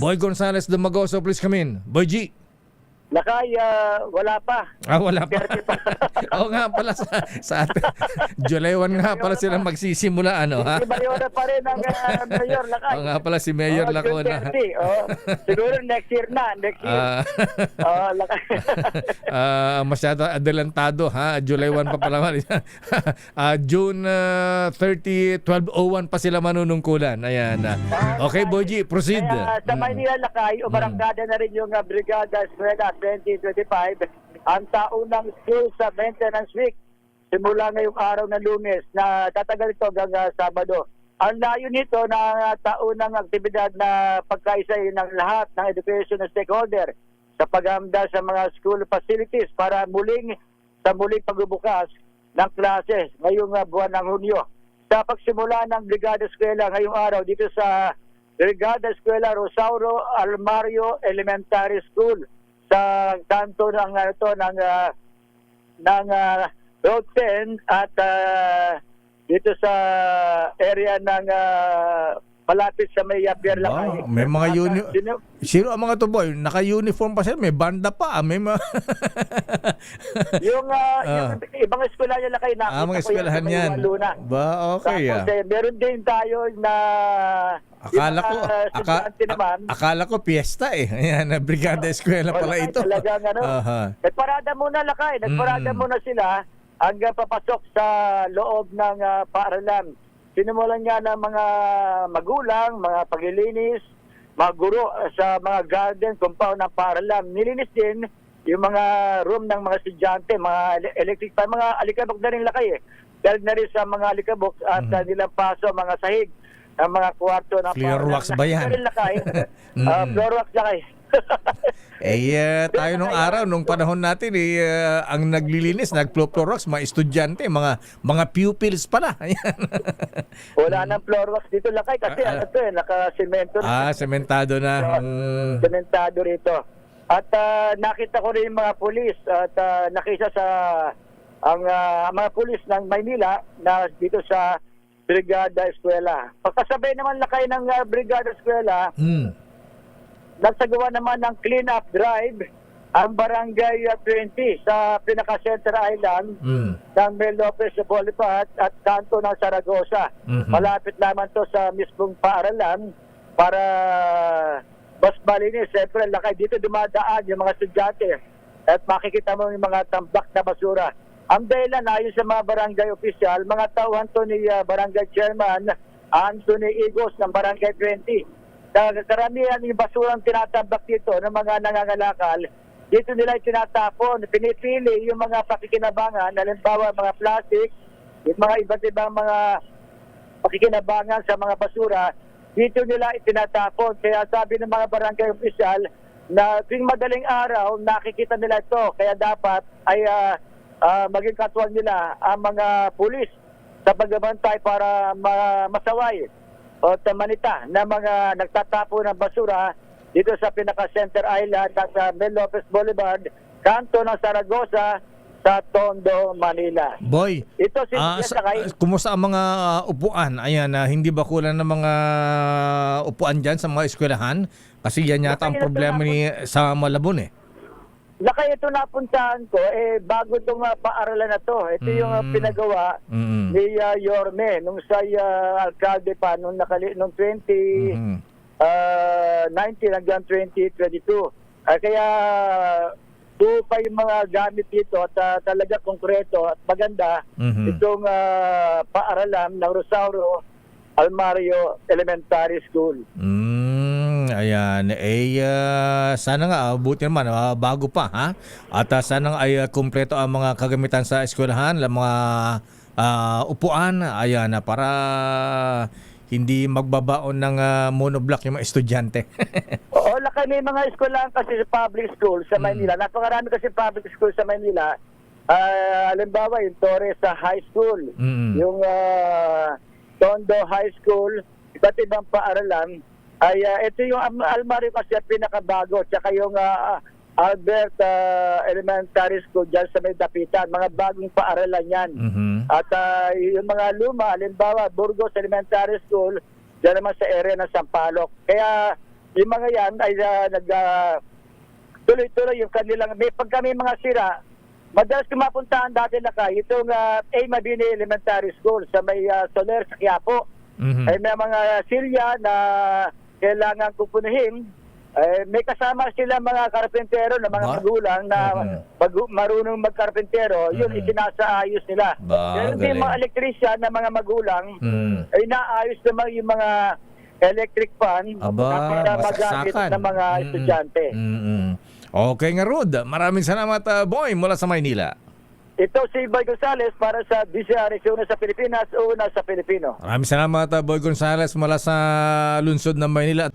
Boy Gonzales Dumagoso, please come in. Boy G. Lakay, wala pa. Wala pa. 30 pa. Oo nga pala sa July 1 nga pala sila magsisimula ha? Si Mayor pa rin ang Mayor Lakay. Oo nga pala si Mayor Lacona. Siguro next year na. Lakay. Masyado adelantado ha. July 1 pa pala. June 30, 12:01 pa sila manunungkulan. Ayan. Okay, Boy G, proceed. Sa Maynila Lakay, umarangkada na rin yung Brigada Eskwela 2025 ang taunang school sa maintenance week simula ngayong araw ng Lunes na tatagal ito hanggang Sabado. Ang layo nito na taunang aktibidad na pagkaisa ng lahat ng education stakeholder sa paghahanda sa mga school facilities para muling pagbubukas ng klase ngayong buwan ng Hunyo. Sa pagsimula ng Brigada Eskwela ngayong araw dito sa Brigada Eskwela Rosauro Almario Elementary School sa kanto ng Road 10 at dito sa area ng malapit sa may Pierre Lakay. May mga sino ang mga to, boy? Naka-uniform pa sila, may banda pa, may yung ibang eskwela niya Lakay na mga eskwelahan yan. Ba, okay. Tapos, meron din tayo na Akala ko piyesta Ayan, Brigada Eskwela pala ito. Talagang nagparada muna Lakay, muna sila hanggang papasok sa loob ng paaralan. Sinimulan niya ng mga magulang, mga paglilinis, mga guro sa mga garden, compound ng paaralan. Nilinis din yung mga room ng mga estudyante, mga electric fan, mga alikabok na rin Lakay Dahil na rin sa mga alikabok at nilang paso, mga sahig, ang mga kwarto ng Floorwax ba yan? Floorwax Lakay. Tayo nung araw, nung panahon natin, ang naglilinis, nag-floorwax, mga estudyante, mga pupils pala. Wala nang floorwax dito Lakay kasi naka-semento na. Sementado na. Sementado rito. At nakita ko rin yung mga pulis at nakisa sa ang mga pulis ng Maynila na dito sa Brigada Eskwela. Pagkasabay naman Lakay ng Brigada Eskwela, nagsagawa naman ng clean-up drive ang Barangay 20 sa pinaka-Center Island ng Mel Lopez Boulevard at kanto ng Zaragoza. Malapit naman to sa mismong paaralan para mas malinis. Siyempre, Lakay, dito dumadaan yung mga estudyante at makikita mo yung mga tambak na basura. Ang dahilan ayon sa mga barangay official, mga tauhan to ni Barangay Chairman Anthony Igos ng Barangay 20. Karamihan yung basurang tinatambak dito ng mga nangangalakal, dito nila tinatapon, pinipili yung mga pakikinabangan, halimbawa mga plastic, yung mga iba't ibang mga pakikinabangan sa mga basura, dito nila itinatapon. Kaya sabi ng mga barangay official na tuwing madaling araw, nakikita nila ito. Kaya dapat ay maging katuwang nila ang mga pulis sa pagbabantay para masaway o manita na mga nagtatapo ng basura dito sa pinaka-Center Island at Mel Lopez Boulevard, kanto ng Zaragoza sa Tondo, Manila. Boy, ito kumusta ang mga upuan? Ayan, hindi ba kulang ng mga upuan dyan sa mga eskwelahan? Kasi yan yata ang problema sa Malabon Lakay, ito napuntahan ko, bago itong paaralan na to. Ito yung pinagawa ni Yorme nung sa alkalde pa nung 2019 hanggang 2022. Kaya pa yung mga gamit dito at talaga konkreto at maganda itong paaralan ng Rosauro Almario Elementary School. Ayan, sana nga buti naman bago pa at sana ay kumpleto ang mga kagamitan sa eskwelahan, mga upuan, ayan, para hindi magbabaon ng monoblock yung mga estudyante. Oo, Lakay, may mga eskwelahan kasi sa public school sa Maynila. Napakarami kasi public school sa Maynila. Halimbawa, yung Torres High School, yung Tondo High School, iba't ibang paaralan. Ay ito yung Almario kasi pinakabago, tsaka yung Albert Elementary School dyan sa may Dapitan, mga bagong paaralan yan. At yung mga luma, halimbawa Burgos Elementary School dyan naman sa area ng Sampaloc. Kaya yung mga yan ay tuloy-tuloy yung kanilang, pagka may mga sira, madalas kumapuntahan dati na itong A. Mabini Elementary School sa may Soler sa Quiapo. Mhm. Ay may mga silya na kailangan kupunuhin. May kasama sila mga karpentero na mga Ba? magulang na marunong magkarpentero, yun isinasaayos nila. Ba, Pero hindi galing. mga electrician na mga magulang, Mm. ay naayos naman yung mga electric fan Aba, para magamit masaksakan. ng mga estudyante. Okay nga, Rod. Maraming salamat, Boy, mula sa Maynila. Ito si Boy Gonzales para sa DCRX, una sa Pilipinas, una sa Pilipino. Maraming salamat, Boy Gonzales, mula sa lungsod ng Maynila.